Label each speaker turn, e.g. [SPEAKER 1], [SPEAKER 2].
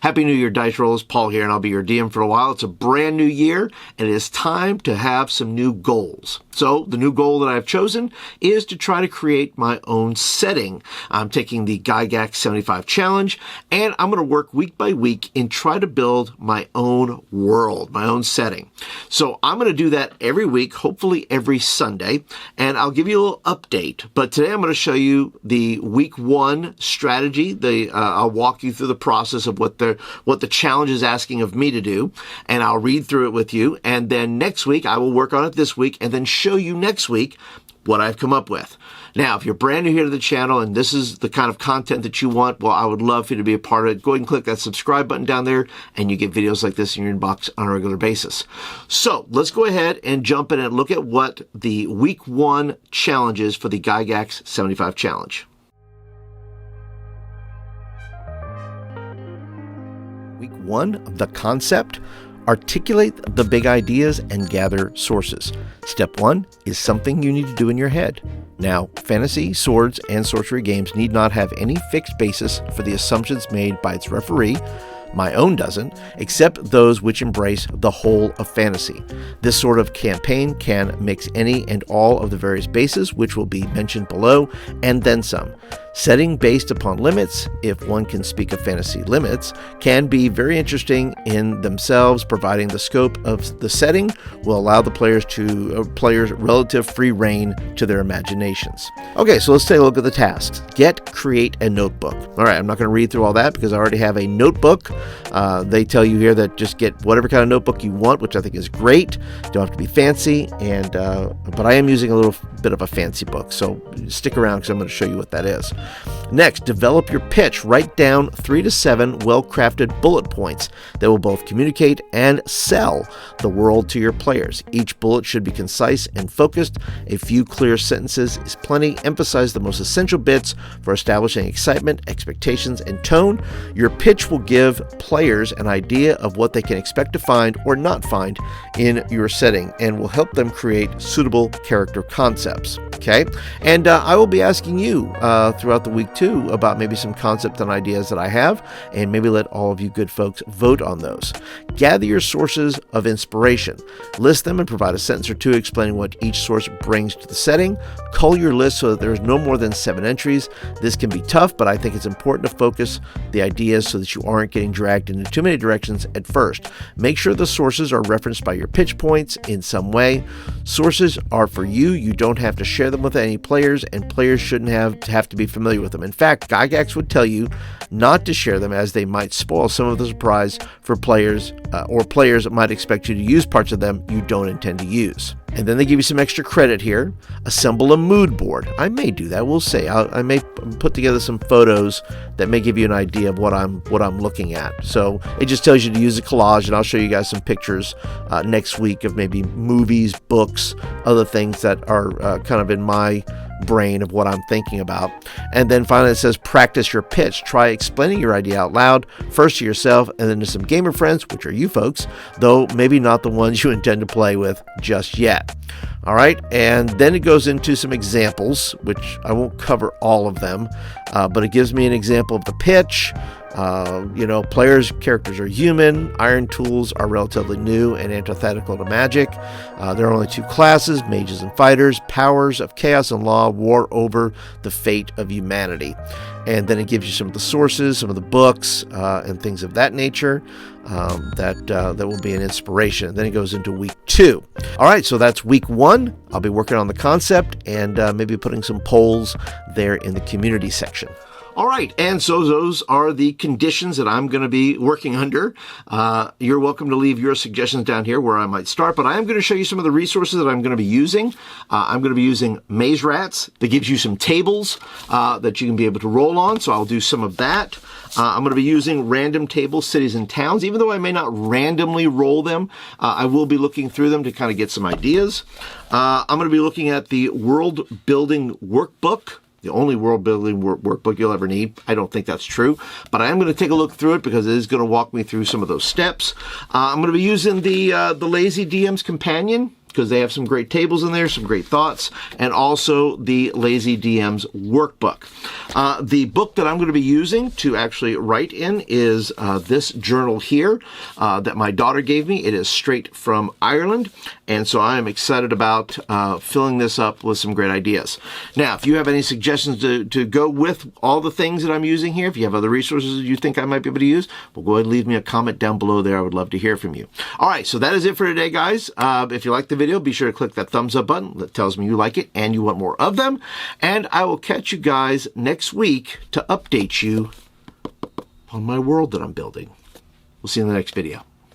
[SPEAKER 1] Happy New Year, Dice Rollers. Paul here, and I'll be your DM for a while. It's a brand new year, and it is time to have some new goals. So the new goal that I've chosen is to try to create my own setting. I'm taking the Gygax75 challenge, and I'm going to work week by week and try to build my own world, my own setting. So I'm going to do that every week, hopefully every Sunday, and I'll give you a little update. But today I'm going to show you the week one strategy. I'll walk you through the process of what the challenge is asking of me to do, and I'll read through it with you. And then next week, I will work on it this week and then show you next week what I've come up with. Now, if you're brand new here to the channel and this is the kind of content that you want, well, I would love for you to be a part of it. Go ahead and click that subscribe button down there, and you get videos like this in your inbox on a regular basis. So let's go ahead and jump in and look at what the week one challenge is for the Gygax75 challenge. Week one of the concept: articulate the big ideas and gather sources. Step one is something you need to do in your head. Now, fantasy, swords, and sorcery games need not have any fixed basis for the assumptions made by its referee. My own doesn't, except those which embrace the whole of fantasy. This sort of campaign can mix any and all of the various bases, which will be mentioned below, and then some. Setting based upon limits, if one can speak of fantasy limits, can be very interesting in themselves, providing the scope of the setting will allow the players relative free reign to their imaginations. Okay, so let's take a look at the tasks. Create a notebook. All right, I'm not going to read through all that because I already have a notebook. They tell you here that just get whatever kind of notebook you want, which I think is great. Don't have to be fancy, but I am using a little bit of a fancy book, so stick around because I'm going to show you what that is. Next, develop your pitch. Write down 3 to 7 well-crafted bullet points that will both communicate and sell the world to your players. Each bullet should be concise and focused. A few clear sentences is plenty. Emphasize the most essential bits for establishing excitement, expectations, and tone. Your pitch will give players an idea of what they can expect to find or not find in your setting and will help them create suitable character concepts. Okay, and I will be asking you throughout the week too about maybe some concept and ideas that I have, and maybe let all of you good folks vote on those. Gather your sources of inspiration. List them and provide a sentence or two explaining what each source brings to the setting. Cull your list so that there is no more than 7 entries. This can be tough, but I think it's important to focus the ideas so that you aren't getting dragged into too many directions at first. Make sure the sources are referenced by your pitch points in some way. Sources are for you. You don't have to share them with any players, and players shouldn't have to be familiar with them. In fact, Gygax would tell you not to share them, as they might spoil some of the surprise for players, or players might expect you to use parts of them you don't intend to use. And then they give you some extra credit here. Assemble a mood board. I may do that. We'll see. I may put together some photos that may give you an idea of what I'm looking at. So it just tells you to use a collage, and I'll show you guys some pictures next week of maybe movies, books, other things that are kind of in my brain of what I'm thinking about. And then finally it says practice your pitch. Try explaining your idea out loud, first to yourself and then to some gamer friends, which are you folks, though maybe not the ones you intend to play with just yet. All right, and then it goes into some examples, which I won't cover all of them, but it gives me an example of the pitch. Players' characters are human. Iron tools are relatively new and antithetical to magic. There are only 2 classes, mages and fighters. Powers of chaos and law war over the fate of humanity. And then it gives you some of the sources, some of the books, and things of that nature that will be an inspiration. And then it goes into week 2. All right, so that's week 1. I'll be working on the concept and maybe putting some polls there in the community section. All right, and so those are the conditions that I'm going to be working under. You're welcome to leave your suggestions down here where I might start, but I am going to show you some of the resources that I'm going to be using. I'm going to be using Maze Rats that gives you some tables that you can be able to roll on, so I'll do some of that. I'm going to be using random tables, cities, and towns. Even though I may not randomly roll them, I will be looking through them to kind of get some ideas. I'm going to be looking at the world building workbook. The only world-building workbook you'll ever need. I don't think that's true, but I am going to take a look through it because it is going to walk me through some of those steps. I'm going to be using the Lazy DM's Companion. because they have some great tables in there, some great thoughts, and also the Lazy DMs workbook. The book that I'm going to be using to actually write in is this journal here that my daughter gave me. It is straight from Ireland, and so I am excited about filling this up with some great ideas. Now, if you have any suggestions to go with all the things that I'm using here, if you have other resources you think I might be able to use, well, go ahead and leave me a comment down below there. I would love to hear from you. All right, so that is it for today, guys. If you like the video, be sure to click that thumbs up button that tells me you like it and you want more of them. And I will catch you guys next week to update you on my world that I'm building. We'll see you in the next video.